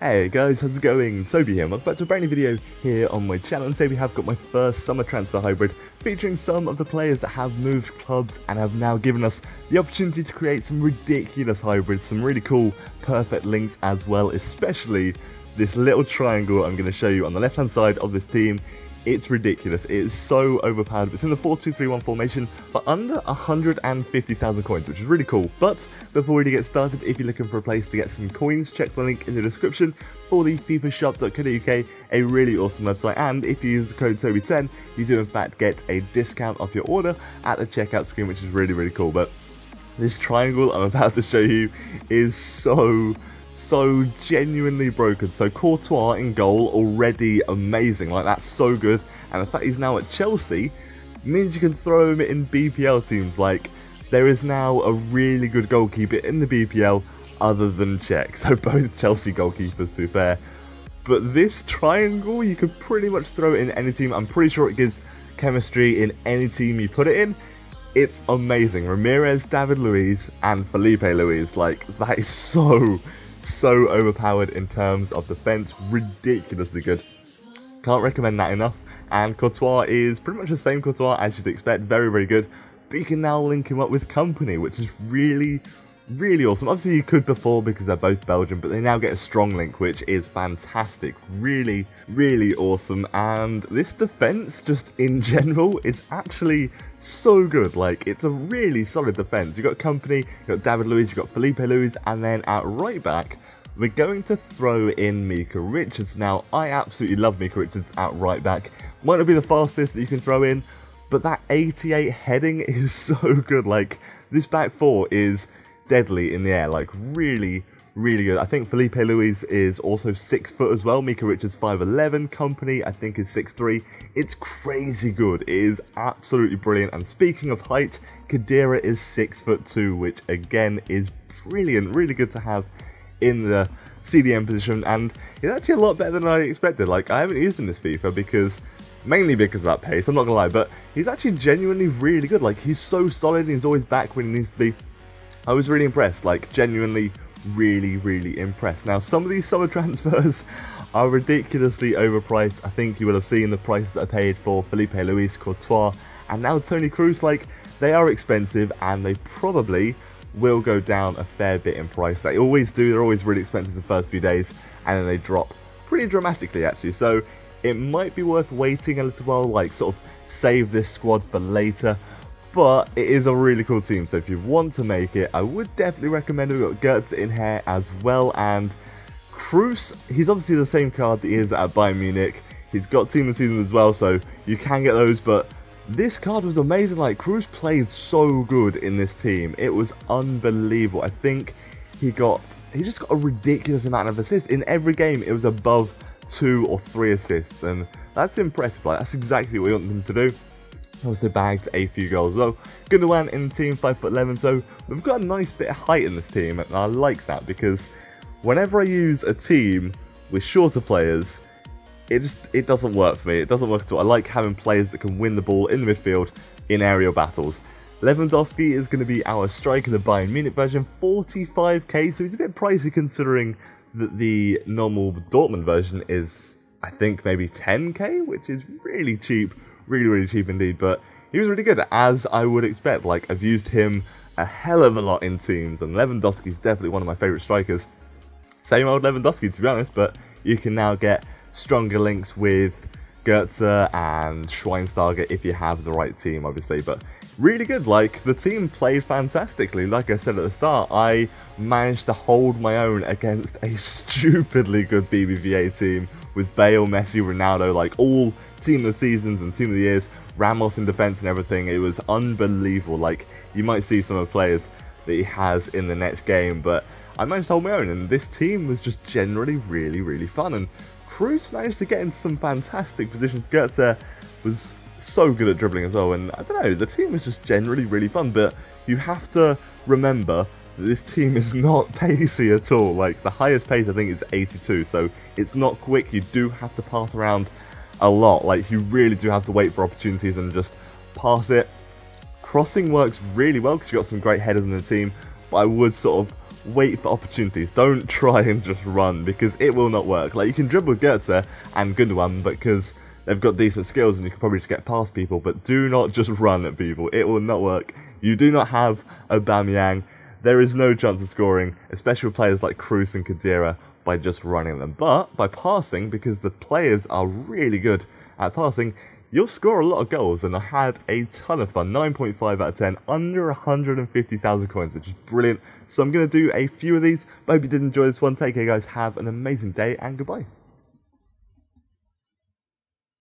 Hey guys, how's it going? Toby here, welcome back to a brand new video here on my channel, and today we have got my first summer transfer hybrid featuring some of the players that have moved clubs and have now given us the opportunity to create some ridiculous hybrids, some really cool perfect links as well, especially this little triangle I'm going to show you on the left hand side of this team. It's ridiculous, it is so overpowered. It's in the 4-2-3-1 formation for under 150,000 coins, which is really cool. But before we get started, if you're looking for a place to get some coins, check the link in the description for the fifashop.co.uk, a really awesome website. And if you use the code Toby10, you do in fact get a discount off your order at the checkout screen, which is really cool. But this triangle I'm about to show you is so genuinely broken. So Courtois in goal, already amazing, like that's so good, and the fact he's now at Chelsea means you can throw him in BPL teams. Like, there is now a really good goalkeeper in the BPL other than Czech, so both Chelsea goalkeepers to be fair. But this triangle you could pretty much throw it in any team. I'm pretty sure it gives chemistry in any team you put it in. It's amazing. Ramirez, David Luiz and Felipe Luiz, like that is so overpowered in terms of defense, ridiculously good. Can't recommend that enough. And Courtois is pretty much the same Courtois as you'd expect, very good. But you can now link him up with Company, which is really awesome. Obviously you could before because they're both Belgian, but they now get a strong link, which is fantastic. Really awesome. And this defense just in general is actually so good. Like, it's a really solid defense. You've got Company, you've got David Luiz, you've got Felipe Luiz, and then at right back we're going to throw in Mika Richards. Now, I absolutely love Mika Richards at right back. Might not be the fastest that you can throw in, but that 88 heading is so good. Like, this back four is deadly in the air, like really good. I think Felipe Luiz is also 6 foot as well. Mika Richards 5'11", Company I think is 6'3". It's crazy good. It is absolutely brilliant. And speaking of height, Khedira is 6'2", which again is brilliant. Really good to have in the CDM position, and it's actually a lot better than I expected. Like, I haven't used him this FIFA mainly because of that pace, I'm not gonna lie, but he's actually genuinely really good. Like, he's so solid and he's always back when he needs to be. I was really impressed, like genuinely really impressed. Now, some of these summer transfers are ridiculously overpriced. I think you will have seen the prices I paid for Felipe Luiz, Courtois, and now Toni Kroos. Like, they are expensive and they probably will go down a fair bit in price. They always do. They're always really expensive the first few days and then they drop pretty dramatically actually. So it might be worth waiting a little while, like sort of save this squad for later. But it is a really cool team, so if you want to make it, I would definitely recommend it. We've got Goetze in here as well, and Kroos, he's obviously the same card that he is at Bayern Munich. He's got Team of the Season as well, so you can get those, but this card was amazing. Like, Kroos played so good in this team. It was unbelievable. I think he just got a ridiculous amount of assists. In every game, it was above 2 or 3 assists, and that's impressive. Like, that's exactly what we want them to do. Also bagged a few goals as well. Gundogan in the team, 5'11", so we've got a nice bit of height in this team, and I like that because whenever I use a team with shorter players, it doesn't work for me. It doesn't work at all. I like having players that can win the ball in the midfield in aerial battles. Lewandowski is going to be our striker, the Bayern Munich version, 45k, so he's a bit pricey considering that the normal Dortmund version is, I think, maybe 10k, which is really cheap. Really cheap indeed, but he was really good, as I would expect. Like, I've used him a hell of a lot in teams, and Lewandowski is definitely one of my favourite strikers. Same old Lewandowski, to be honest, but you can now get stronger links with Goetze and Schweinsteiger if you have the right team, obviously. But really good. Like, the team played fantastically. Like I said at the start, I managed to hold my own against a stupidly good BBVA team with Bale, Messi, Ronaldo, like all Team of the Seasons and Team of the Years, Ramos in defense and everything. It was unbelievable. Like, you might see some of the players that he has in the next game, but I managed to hold my own, and this team was just generally really fun. And Kroos managed to get into some fantastic positions. Goetze was so good at dribbling as well, and I don't know, the team was just generally really fun. But you have to remember that this team is not pacey at all. Like, the highest pace I think is 82, so it's not quick. You do have to pass around a lot. Like, you really do have to wait for opportunities and just pass it. Crossing works really well because you've got some great headers in the team, but I would sort of wait for opportunities. Don't try and just run, because it will not work. Like, you can dribble Goetze and Gundogan because they've got decent skills and you can probably just get past people, but do not just run at people. It will not work. You do not have Aubameyang. There is no chance of scoring, especially with players like Kroos and Khedira, by just running them. But by passing, because the players are really good at passing, you'll score a lot of goals, and I had a ton of fun. 9.5 out of 10, under 150,000 coins, which is brilliant. So I'm going to do a few of these. I hope you did enjoy this one. Take care, guys. Have an amazing day, and goodbye.